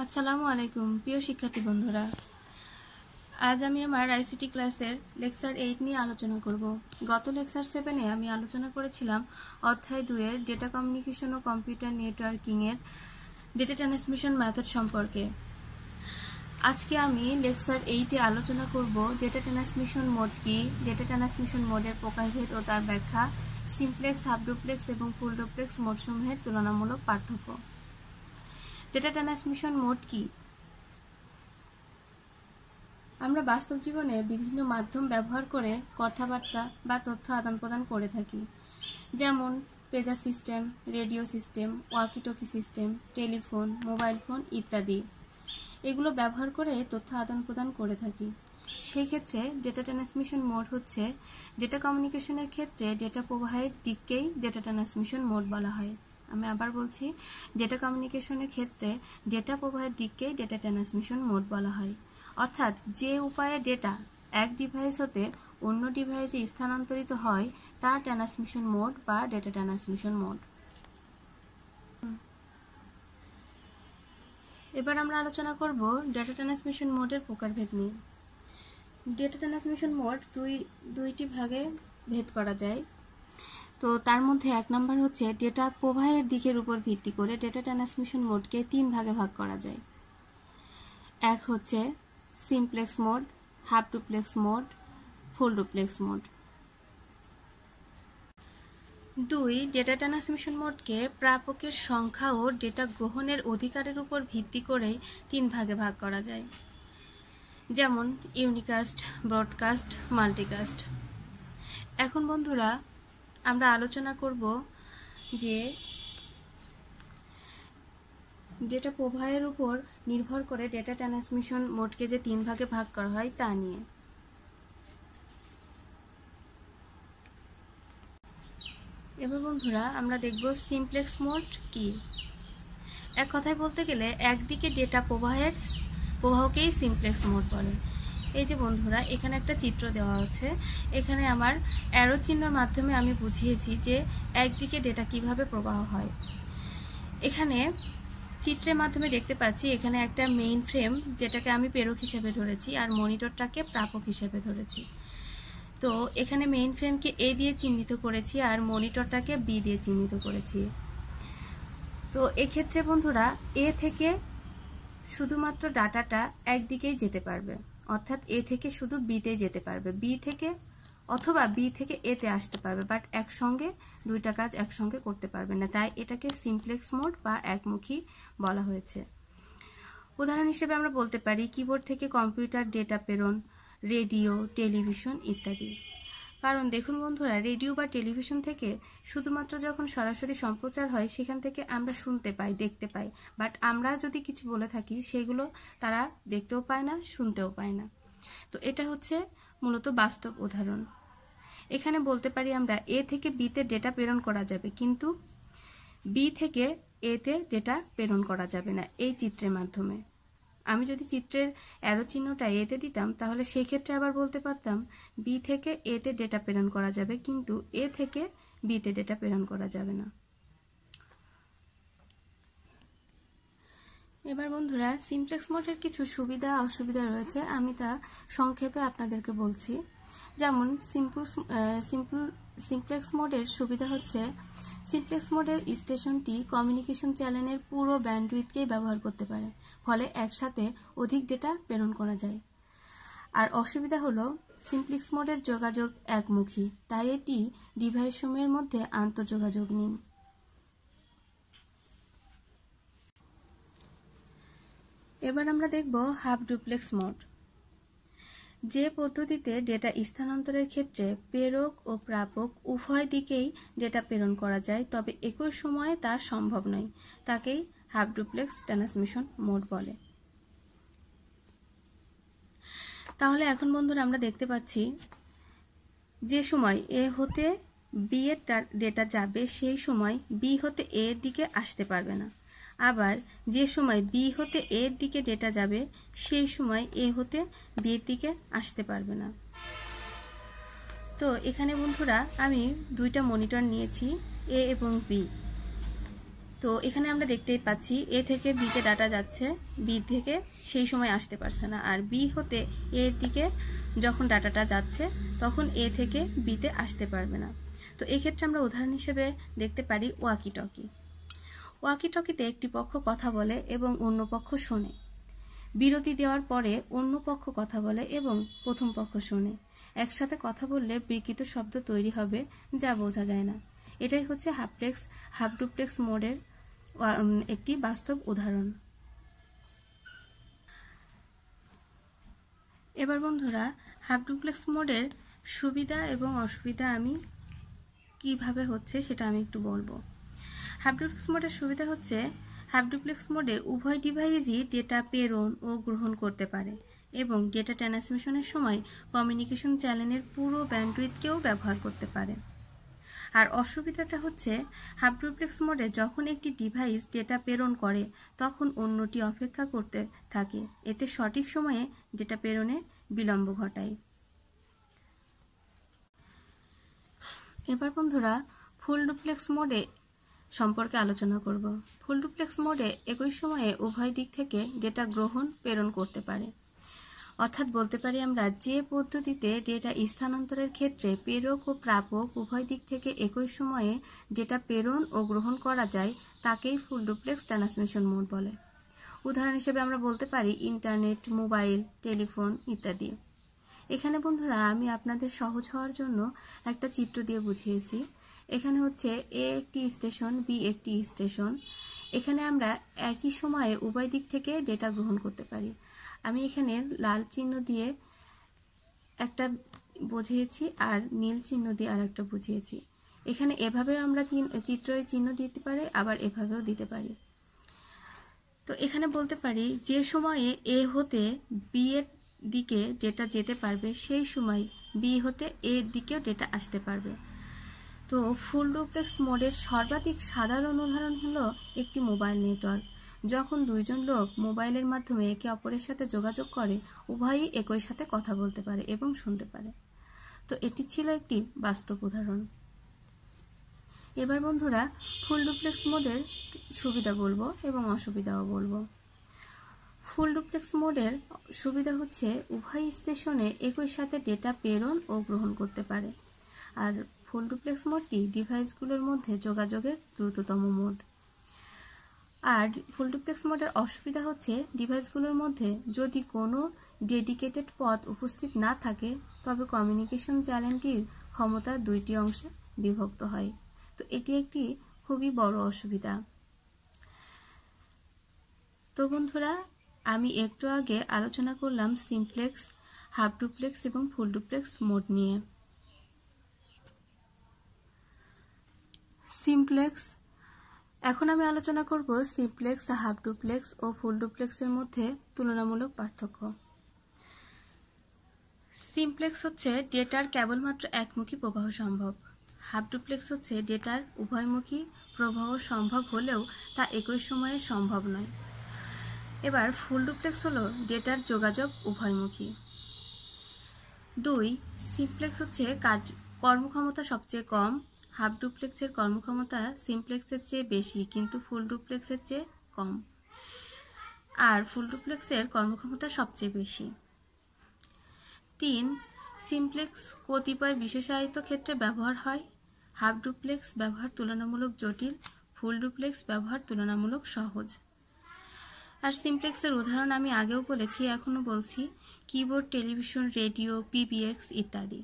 আসসালামু আলাইকুম প্রিয় শিক্ষার্থী বন্ধুরা। আজ আমি আমার আইসিটি ক্লাসের লেকচার 8 নিয়ে আলোচনা করব। গত লেকচার 7-এ আমি আলোচনা করেছিলাম অধ্যায় 2-এর ডেটা কমিউনিকেশন ও কম্পিউটার নেটওয়ার্কিং এর ডেটা ট্রান্সমিশন মেথড সম্পর্কে। আজকে আমি লেকচার 8-এ আলোচনা করব ডেটা ট্রান্সমিশন মোড কি, ডেটা ট্রান্সমিশন মোডের প্রকারভেদ ও তার ব্যাখ্যা, সিমপ্লেক্স, হাফ ডুপ্লেক্স এবং ফুল ডুপ্লেক্স মোডসমূহের তুলনামূলক পার্থক্য। ডেটা ট্রান্সমিশন মোড কি? আমরা বাস্তব জীবনে বিভিন্ন মাধ্যম ব্যবহার করে কথাবার্তা বা তথ্য আদান প্রদান করে থাকি, যেমন pager system, radio system, walkie talkie system, telephone, mobile phone ইত্যাদি। এগুলো ব্যবহার করে তথ্য আদান প্রদান করে থাকি। সেই ক্ষেত্রে ডেটা ট্রান্সমিশন মোড হচ্ছে ডেটা কমিউনিকেশনের ক্ষেত্রে ডেটা প্রবাহের দিককেই ডেটা ট্রান্সমিশন মোড বলা হয়। আমি আবার বলছি, ডেটা কমিউনিকেশনের ক্ষেত্রে ডেটা প্রবাহের দিককেই ডেটা ট্রান্সমিশন মোড বলা হয়। অর্থাৎ যে উপায়ে ডেটা এক ডিভাইস হতে অন্য ডিভাইসে স্থানান্তরিত হয় তা ট্রান্সমিশন মোড বা ডেটা ট্রান্সমিশন মোড। এবার আমরা আলোচনা করব ডেটা ট্রান্সমিশন মোডের প্রকারভেদ নিয়ে। ডেটা ট্রান্সমিশন মোড দুইটি ভাগে ভেদ করা যায়। তো তার মধ্যে 1 নম্বর হচ্ছে ডেটা প্রবাহের দিকের উপর ভিত্তি করে ডেটা ট্রান্সমিশন মোডকে 3 ভাগে ভাগ করা যায়। এক হচ্ছে simplex mode, half duplex mode, full duplex mode. 2 data transmission মোডকে প্রাপকের সংখ্যা ও ডেটা গ্রহণের অধিকারের উপর ভিত্তি করেই 3 ভাগে ভাগ করা যায়, যেমন ইউনিকাস্ট, ব্রডকাস্ট, মাল্টিকাস্ট। এখন বন্ধুরা আমরা আলোচনা করব যে ডেটা প্রবাহের উপর নির্ভর করে ডেটা ট্রান্সমিশন মোডকে যে 3 ভাগে ভাগ করা হয় তা নিয়ে। এবার বন্ধুরা আমরা দেখব সিমপ্লেক্স মোড কি। এক কথায় বলতে গেলে একদিকে ডেটা প্রবাহকেই সিমপ্লেক্স মোড বলে। এই যে বন্ধুরা এখানে একটা চিত্র দেওয়া হচ্ছে, এখানে আমার অ্যারো চিহ্নের মাধ্যমে আমি বুঝিয়েছি যে একদিকে ডেটা কিভাবে প্রবাহ হয়। এখানে চিত্রের মাধ্যমে দেখতে পাচ্ছি এখানে একটা মেইন ফ্রেম, যেটাকে আমি প্রেরক হিসেবে ধরেছি, আর মনিটরটাকে প্রাপক হিসেবে ধরেছি। তো এখানে মেইন ফ্রেমকে এ দিয়ে চিহ্নিত করেছি আর মনিটরটাকে বি দিয়ে চিহ্নিত করেছি। তো এক্ষেত্রে বন্ধুরা এ থেকে শুধুমাত্র ডাটাটা একদিকেই যেতে পারবে, অর্থাৎ এ থেকে শুধু বিতে যেতে পারবে, বি থেকে অথবা বি থেকে এতে আসতে পারবে, বাট একসঙ্গে দুইটা কাজ একসঙ্গে করতে পারবে না। তাই এটাকে সিমপ্লেক্স মোড বা একমুখী বলা হয়েছে। উদাহরণ হিসেবে আমরা বলতে পারি কিবোর্ড থেকে কম্পিউটার ডেটা প্রেরণ, রেডিও, টেলিভিশন ইত্যাদি। কারণ দেখুন বন্ধুরা, রেডিও বা টেলিভিশন থেকে শুধুমাত্র যখন সরাসরি সম্প্রচার হয় সেখান থেকে আমরা শুনতে পাই, দেখতে পাই, বাট আমরা যদি কিছু বলে থাকি সেগুলো তারা দেখতেও পায় না, শুনতেও পায় না। তো এটা হচ্ছে মূলত বাস্তব উদাহরণ। এখানে বলতে পারি আমরা এ থেকে বিতে ডেটা প্রেরণ করা যাবে, কিন্তু বি থেকে এতে ডেটা প্রেরণ করা যাবে না এই চিত্রের মাধ্যমে। আমি যদি চিত্রের অ্যারো চিহ্নটা এতে দিতাম তাহলে সেই ক্ষেত্রে আবার বলতে পারতাম বি থেকে এতে ডেটা প্রেরণ করা যাবে, কিন্তু এ থেকে বিতে ডেটা প্রেরণ করা যাবে না। এবার বন্ধুরা সিমপ্লেক্স মোডের কিছু সুবিধা অসুবিধা রয়েছে, আমি তা সংক্ষেপে আপনাদেরকে বলছি। যেমন সিমপ্লেক্স মোডের সুবিধা হচ্ছে সিমপ্লেক্স মোডের স্টেশনটি কমিউনিকেশন চ্যানেলের পুরো ব্যান্ডউইথকেই ব্যবহার করতে পারে, ফলে একসাথে অধিক ডেটা প্রেরণ করা যায়। আর অসুবিধা হলো সিমপ্লেক্স মোডের যোগাযোগ একমুখী, তাই এটি ডিভাইসসমূহের মধ্যে আন্তঃযোগাযোগ নেই। এবার আমরা দেখব হাফ ডুপ্লেক্স মোড, যে পদ্ধতিতে ডেটা স্থানান্তরের ক্ষেত্রে প্রেরক ও প্রাপক উভয় দিকেই ডেটা প্রেরণ করা যায়, তবে একই সময়ে তা সম্ভব নয়, তাকেই হাফ ডুপ্লেক্স ট্রান্সমিশন মোড বলে। তাহলে এখন বন্ধুরা আমরা দেখতে পাচ্ছি যে সময় এ হতে বি এর ডেটা যাবে সেই সময় বি হতে এ এর দিকে আসতে পারবে না, আবার যে সময় বি হতে এ এর দিকে ডেটা যাবে সেই সময় এ হতে বি এর দিকে আসতে পারবে না। তো এখানে বন্ধুরা আমি দুইটা মনিটর নিয়েছি, এ এবং বি। তো এখানে আমরা দেখতেই পাচ্ছি এ থেকে বিতে ডাটা যাচ্ছে, বি থেকে সেই সময় আসতে পারছে না, আর বি হতে এর দিকে যখন ডাটাটা যাচ্ছে তখন এ থেকে বিতে আসতে পারবে না। তো এক্ষেত্রে আমরা উদাহরণ হিসেবে দেখতে পারি ওয়াকি টকি। ওয়াকি টকিতে একটি পক্ষ কথা বলে এবং অন্য পক্ষ শোনে। বিরতি দেওয়ার পরে অন্য পক্ষ কথা বলে এবং প্রথম পক্ষ শোনে। একসাথে কথা বললে বিকৃত শব্দ তৈরি হবে, যা বোঝা যায় না। এটাই হচ্ছে হাফ ডুপ্লেক্স মোডের একটি বাস্তব উদাহরণ। এবার বন্ধুরা হাফ ডুপ্লেক্স মোডের সুবিধা এবং অসুবিধা আমি কিভাবে হচ্ছে সেটা আমি একটু বলবো। হাফ ডুপ্লেক্স মোডের সুবিধা হচ্ছে হাফ ডুপ্লেক্স মোডে উভয় ডিভাইসই ডেটা প্রেরণ ও গ্রহণ করতে পারে এবং ডেটা ট্রান্সমিশনের সময় কমিউনিকেশন চ্যানেলের পুরো ব্যান্ডউইথকেও ব্যবহার করতে পারে। আর অসুবিধাটা হচ্ছে হাফ ডুপ্লেক্স মোডে যখন একটি ডিভাইস ডেটা প্রেরণ করে তখন অন্যটি অপেক্ষা করতে থাকে, এতে সঠিক সময়ে ডেটা প্রেরণে বিলম্ব ঘটায়। এবার বন্ধুরা ফুল ডুপ্লেক্স মোডে সম্পর্কে আলোচনা করব। ফুল ডুপ্লেক্স মোডে একই সময়ে উভয় দিক থেকে ডেটা গ্রহণ প্রেরণ করতে পারে। অর্থাৎ বলতে পারি আমরা যে পদ্ধতিতে ডেটা স্থানান্তরের ক্ষেত্রে প্রেরক ও প্রাপক উভয় দিক থেকে একই সময়ে ডেটা প্রেরণ ও গ্রহণ করা যায় তাকেই ফুল ডুপ্লেক্স ট্রান্সমিশন মোড বলে। উদাহরণ হিসেবে আমরা বলতে পারি ইন্টারনেট, মোবাইল, টেলিফোন ইত্যাদি। এখানে বন্ধুরা আমি আপনাদের সহজ হওয়ার জন্য একটা চিত্র দিয়ে বুঝিয়েছি। এখানে হচ্ছে এ একটি স্টেশন, বি একটি স্টেশন। এখানে আমরা একই সময়ে উভয় দিক থেকে ডেটা গ্রহণ করতে পারি। আমি এখানে লাল চিহ্ন দিয়ে একটা বুঝিয়েছি আর নীল চিহ্ন দিয়ে আর একটা বুঝিয়েছি। এখানে এভাবেও আমরা চিত্রে চিহ্ন দিতে পারি, আবার এভাবেও দিতে পারি। তো এখানে বলতে পারি যে সময়ে এ হতে বি এর দিকে ডেটা যেতে পারবে সেই সময় বি হতে এ দিকেও ডেটা আসতে পারবে। তো ফুল ডুপ্লেক্স মোডের সর্বাধিক সাধারণ উদাহরণ হলো একটি মোবাইল নেটওয়ার্ক। যখন দুইজন লোক মোবাইলের মাধ্যমে একে অপরের সাথে যোগাযোগ করে উভয়ই একই সাথে কথা বলতে পারে এবং শুনতে পারে। তো এটি ছিল একটি বাস্তব উদাহরণ। এবার বন্ধুরা ফুল ডুপ্লেক্স মোডের সুবিধা বলবো এবং অসুবিধাও বলবো। ফুল ডুপ্লেক্স মোডের সুবিধা হচ্ছে উভয় স্টেশনে একই সাথে ডেটা প্রেরণ ও গ্রহণ করতে পারে। আর ফুল ডুপ্লেক্স মোডটি ডিভাইসগুলোর মধ্যে যোগাযোগের দ্রুততম মোড। আর ফুল ডুপ্লেক্স মোডের অসুবিধা হচ্ছে ডিভাইসগুলোর মধ্যে যদি কোনো ডেডিকেটেড পথ উপস্থিত না থাকে তবে কমিউনিকেশন চ্যানেলটির ক্ষমতা দুইটি অংশে বিভক্ত হয়। তো এটি একটি খুবই বড় অসুবিধা। তো বন্ধুরা আমি একটু আগে আলোচনা করলাম সিমপ্লেক্স, হাফ ডুপ্লেক্স এবং ফুল ডুপ্লেক্স মোড নিয়ে। সিমপ্লেক্স, এখন আমি আলোচনা করব সিমপ্লেক্স, হাফ ডুপ্লেক্স ও ফুল ডুপ্লেক্সের মধ্যে তুলনামূলক পার্থক্য। সিমপ্লেক্স হচ্ছে ডেটার কেবলমাত্র একমুখী প্রবাহ সম্ভব। হাফ ডুপ্লেক্স হচ্ছে ডেটার উভয়মুখী প্রবাহ সম্ভব হলেও তা একই সময়ে সম্ভব নয়। এবার ফুল ডুপ্লেক্স হলো ডেটার যোগাযোগ উভয়মুখী। 2, সিমপ্লেক্স হচ্ছে কর্মক্ষমতা সবচেয়ে কম। হাফ ডুপ্লেক্সের কর্মক্ষমতা সিমপ্লেক্সের চেয়ে বেশি কিন্তু ফুল ডুপ্লেক্সের চেয়ে কম, আর ফুল ডুপ্লেক্সের কর্মক্ষমতা সবচেয়ে বেশি। 3, সিমপ্লেক্স কতিপয় বিশেষায়িত ক্ষেত্রে ব্যবহার হয়। হাফ ডুপ্লেক্স ব্যবহার তুলনামূলক জটিল, ফুল ডুপ্লেক্স ব্যবহার তুলনামূলক সহজ। আর সিমপ্লেক্সের উদাহরণ আমি আগেও বলেছি, এখনও বলছি, কিবোর্ড, টেলিভিশন, রেডিও, পিবিএক্স ইত্যাদি।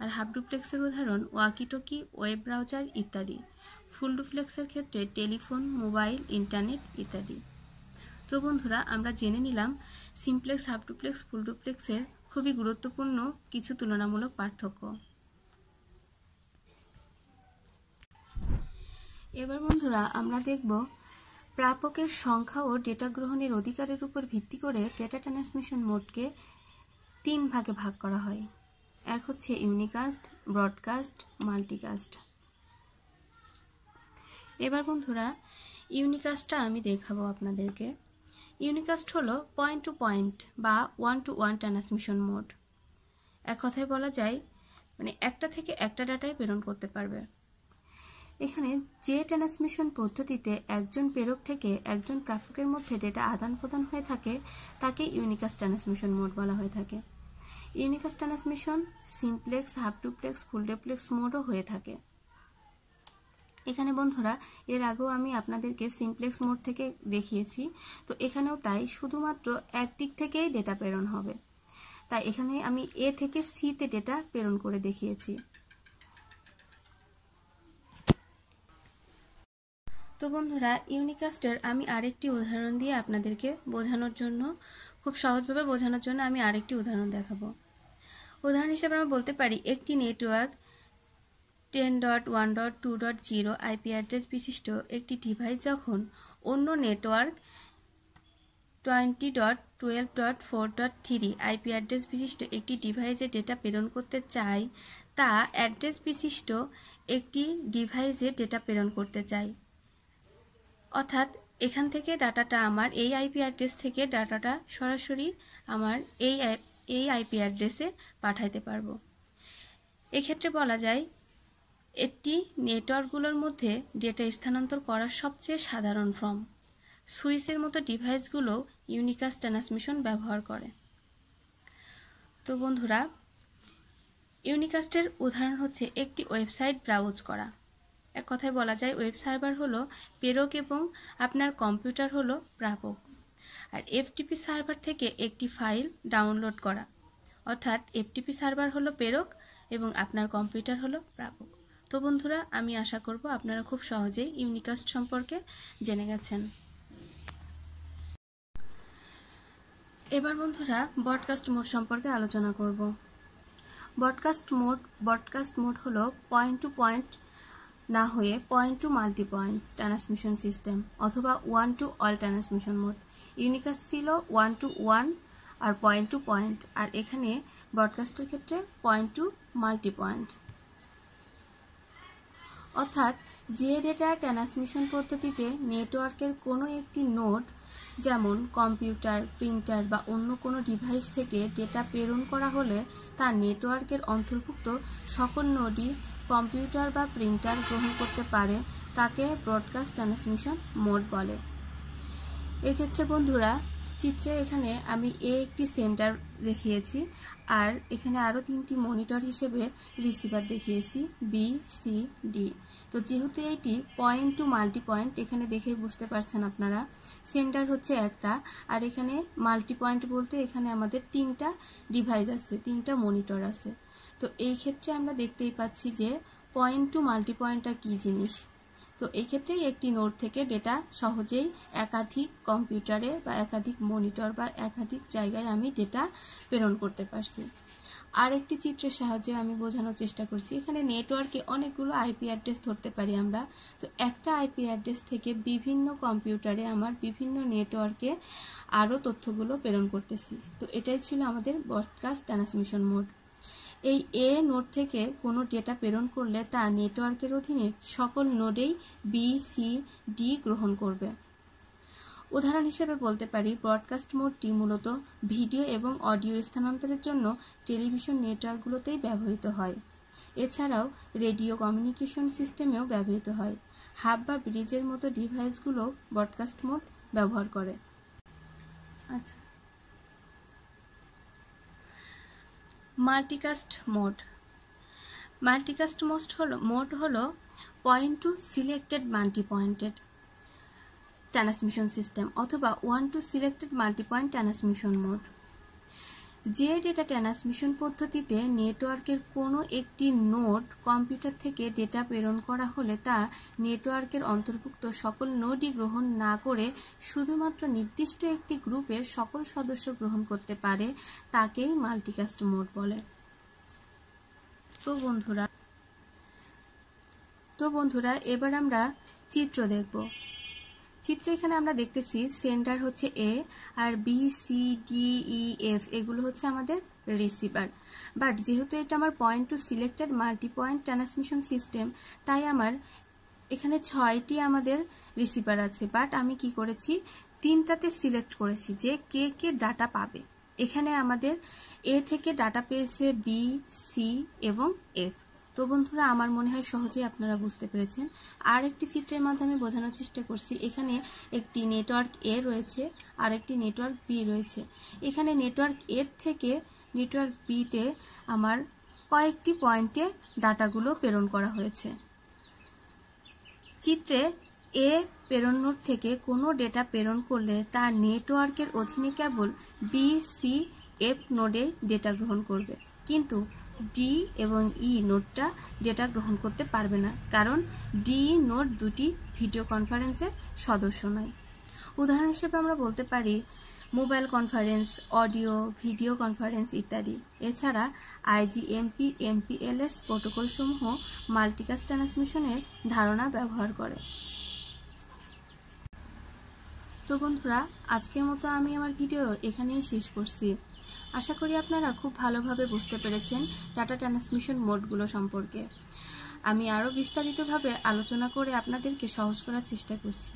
আর হাফ ডুপ্লেক্সের উদাহরণ ওয়াকিটকি, ওয়েব ব্রাউজার ইত্যাদি। ফুল ডুপ্লেক্সের ক্ষেত্রে টেলিফোন, মোবাইল, ইন্টারনেট ইত্যাদি। তো বন্ধুরা আমরা জেনে নিলাম সিমপ্লেক্স, হাফ ডুপ্লেক্স, ফুল ডুপ্লেক্সের খুবই গুরুত্বপূর্ণ কিছু তুলনামূলক পার্থক্য। এবার বন্ধুরা আমরা দেখব প্রাপকের সংখ্যা ও ডেটা গ্রহণের অধিকারের উপর ভিত্তি করে ডেটা ট্রান্সমিশন মোডকে 3 ভাগে ভাগ করা হয়। এক হচ্ছে ইউনিকাস্ট, ব্রডকাস্ট, মাল্টিকাস্ট। এবার বন্ধুরা ইউনিকাস্টটা আমি দেখাবো আপনাদেরকে। ইউনিকাস্ট হলো পয়েন্ট টু পয়েন্ট বা 1-to-1 ট্রান্সমিশন মোড। এক কথায় বলা যায় মানে একটা থেকে একটা ডাটাই প্রেরণ করতে পারবে। এখানে যে ট্রান্সমিশন পদ্ধতিতে একজন প্রেরক থেকে একজন প্রাপকের মধ্যে ডেটা আদান প্রদান হয়ে থাকে তাকে ইউনিকাস্ট ট্রান্সমিশন মোড বলা হয়ে থাকে। Unicast transmission simplex, half duplex, full duplex মোডও হয়ে থাকে। এখানে বন্ধুরা এর আগেও আমি আপনাদেরকে সিমপ্লেক্স মোড থেকে দেখিয়েছি, তো এখানেও তাই, শুধুমাত্র একদিক থেকেই ডেটা প্রেরণ হবে। তাই এখানে আমি এ থেকে সিতে ডেটা প্রেরণ করে দেখিয়েছি। তো বন্ধুরা ইউনিকাস্টের আমি আরেকটি উদাহরণ দিয়ে আপনাদেরকে বোঝানোর জন্য, খুব সহজভাবে বোঝানোর জন্য আমি আরেকটি উদাহরণ দেখাবো। উদাহরণ হিসেবে আমরা বলতে পারি একটি নেটওয়ার্ক 10.1.2.0 আইপি অ্যাড্রেস বিশিষ্ট একটি ডিভাইস যখন অন্য নেটওয়ার্ক 20.12.4.3 আইপি অ্যাড্রেস বিশিষ্ট একটি ডিভাইসে ডেটা প্রেরণ করতে চায়, তা অ্যাড্রেস বিশিষ্ট একটি ডিভাইসে ডেটা প্রেরণ করতে চায়। অর্থাৎ এখান থেকে ডাটাটা আমার এই আইপি অ্যাড্রেস থেকে ডাটাটা সরাসরি আমার এই আইপি অ্যাড্রেসে পাঠাইতে পারবো। এক্ষেত্রে বলা যায় এটি নেটওয়ার্কগুলোর মধ্যে ডেটা স্থানান্তর করার সবচেয়ে সাধারণ ফর্ম। সুইচের মতো ডিভাইসগুলো ইউনিকাস্ট ট্রান্সমিশন ব্যবহার করে। তো বন্ধুরা ইউনিকাস্টের উদাহরণ হচ্ছে একটি ওয়েবসাইট ব্রাউজ করা। এক কথায় বলা যায় ওয়েব সার্ভার হলো প্রেরক এবং আপনার কম্পিউটার হলো প্রাপক। আর এফটিপি সার্ভার থেকে একটি ফাইল ডাউনলোড করা, অর্থাৎ এফটিপি সার্ভার হলো প্রেরক এবং আপনার কম্পিউটার হলো প্রাপক। তো বন্ধুরা আমি আশা করব আপনারা খুব সহজেই ইউনিকাস্ট সম্পর্কে জেনে গেছেন। এবার বন্ধুরা ব্রডকাস্ট মোড সম্পর্কে আলোচনা করব। ব্রডকাস্ট মোড হলো পয়েন্ট টু পয়েন্ট না হয়ে point two multi point transmission system অথবা one to all transmission mode. Unicast ছিল ওয়ান টু ওয়ান আর পয়েন্ট টু পয়েন্ট, আর এখানে ব্রডকাস্টের ক্ষেত্রে পয়েন্ট টু মাল্টি পয়েন্ট। অর্থাৎ যে ডেটা ট্রান্সমিশন পদ্ধতিতে নেটওয়ার্কের কোনো একটি নোড যেমন কম্পিউটার, প্রিন্টার বা অন্য কোনো ডিভাইস থেকে ডেটা প্রেরণ করা হলে তা নেটওয়ার্কের অন্তর্ভুক্ত সকল নোডই কম্পিউটার বা প্রিন্টার গ্রহণ করতে পারে তাকে ব্রডকাস্ট ট্রান্সমিশন মোড বলে। এক্ষেত্রে বন্ধুরা চিত্রে এখানে আমি একটি সেন্টার দেখিয়েছি, আর এখানে আরও তিনটি মনিটর হিসেবে রিসিভার দেখিয়েছি বি, সি, ডি। তো যেহেতু eighty point two multi point, এখানে দেখে বুঝতে পারছেন আপনারা সেন্টার হচ্ছে একটা, আর এখানে মাল্টি পয়েন্ট বলতে এখানে আমাদের তিনটা ডিভাইস আছে, তিনটা মনিটর আছে। তো এই ক্ষেত্রে আমরা দেখতেই পাচ্ছি যে পয়েন্ট টু মাল্টি পয়েন্টটা কী জিনিস। তো এই ক্ষেত্রেই একটি নোড থেকে ডেটা সহজেই একাধিক কম্পিউটারে বা একাধিক মনিটর বা একাধিক জায়গায় আমি ডেটা প্রেরণ করতে পারছি। আর একটি চিত্রের সাহায্যে আমি বোঝানোর চেষ্টা করছি। এখানে নেটওয়ার্কে অনেকগুলো আইপি অ্যাড্রেস ধরতে পারি আমরা। তো একটা আইপি অ্যাড্রেস থেকে বিভিন্ন কম্পিউটারে আমার বিভিন্ন নেটওয়ার্কে আরও তথ্যগুলো প্রেরণ করতেছি। তো এটাই ছিল আমাদের ব্রডকাস্ট ট্রান্সমিশন মোড। এই এ নোড থেকে কোনো ডেটা প্রেরণ করলে তা নেটওয়ার্কের অধীনে সকল নোডেই বি, সি, ডি গ্রহণ করবে। উদাহরণ হিসেবে বলতে পারি ব্রডকাস্ট মোডটি মূলত ভিডিও এবং অডিও স্থানান্তরের জন্য টেলিভিশন নেটওয়ার্কগুলোতেই ব্যবহৃত হয়। এছাড়াও রেডিও কমিউনিকেশন সিস্টেমেও ব্যবহৃত হয়। হাব বা ব্রিজের মতো ডিভাইসগুলো ব্রডকাস্ট মোড ব্যবহার করে। আচ্ছা, মাল্টিকাস্ট মোড হলো point to selected multi pointed transmission system অথবা one to selected multi point transmission mode. যে ডেটা ট্রান্সমিশন পদ্ধতিতে নেটওয়ার্কের কোনো একটি নোড কম্পিউটার থেকে ডেটা প্রেরণ করা হলে তা নেটওয়ার্কের অন্তর্ভুক্ত সকল নোডই গ্রহণ না করে শুধুমাত্র নির্দিষ্ট একটি গ্রুপের সকল সদস্য গ্রহণ করতে পারে তাকেই মাল্টিকাস্ট মোড বলে। তো বন্ধুরা এবার আমরা চিত্র দেখব। চিত্রে এখানে আমরা দেখতেছি সেন্টার হচ্ছে এ, আর বি, সি, ডি, ই, এফ এগুলো হচ্ছে আমাদের রিসিভার। বাট যেহেতু এটা আমার point to selected multi point transmission system, তাই আমার এখানে 6টি আমাদের রিসিভার আছে। বাট আমি কি করেছি, 3টাতে সিলেক্ট করেছি যে কে কে ডাটা পাবে। এখানে আমাদের এ থেকে ডাটা পেয়েছে বি, সি এবং এফ। তো বন্ধুরা, আমার মনে হয় সহজেই আপনারা বুঝতে পেরেছেন। আর একটি চিত্রের মাধ্যমে বোঝানোর চেষ্টা করছি। এখানে একটি নেটওয়ার্ক এ রয়েছে আর একটি নেটওয়ার্ক বি রয়েছে। এখানে নেটওয়ার্ক এর থেকে নেটওয়ার্ক বিতে আমার কয়েকটি পয়েন্টে ডাটাগুলো প্রেরণ করা হয়েছে। চিত্রে এ প্রেরণ নোড থেকে কোনো ডেটা প্রেরণ করলে তা নেটওয়ার্কের অধীনে কেবল বি, সি, এফ নোডে ডেটা গ্রহণ করবে, কিন্তু ডি এবং ই নোডটা ডেটা গ্রহণ করতে পারবে না, কারণ ডি নোড দুটি ভিডিও কনফারেন্সের সদস্য নয়। উদাহরণ হিসেবে আমরা বলতে পারি mobile conference, audio video conference ইত্যাদি। এছাড়া আইজিএমপি, এমপিএলএস প্রোটোকলসমূহ মাল্টিকাস্ট ট্রান্সমিশনের ধারণা ব্যবহার করে। তো বন্ধুরা, আজকের মতো আমি আমার ভিডিও এখানেই শেষ করছি। আশা করি আপনারা খুব ভালোভাবে বুঝতে পেরেছেন ডাটা ট্রান্সমিশন মোডগুলো সম্পর্কে। আমি আরও বিস্তারিতভাবে আলোচনা করে আপনাদেরকে সহজ করার চেষ্টা করছি।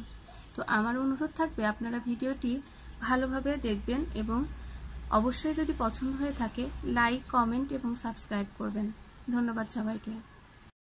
তো আমার অনুরোধ থাকবে আপনারা ভিডিওটি ভালোভাবে দেখবেন এবং অবশ্যই যদি পছন্দ হয়ে থাকে লাইক, কমেন্ট এবং সাবস্ক্রাইব করবেন। ধন্যবাদ সবাইকে।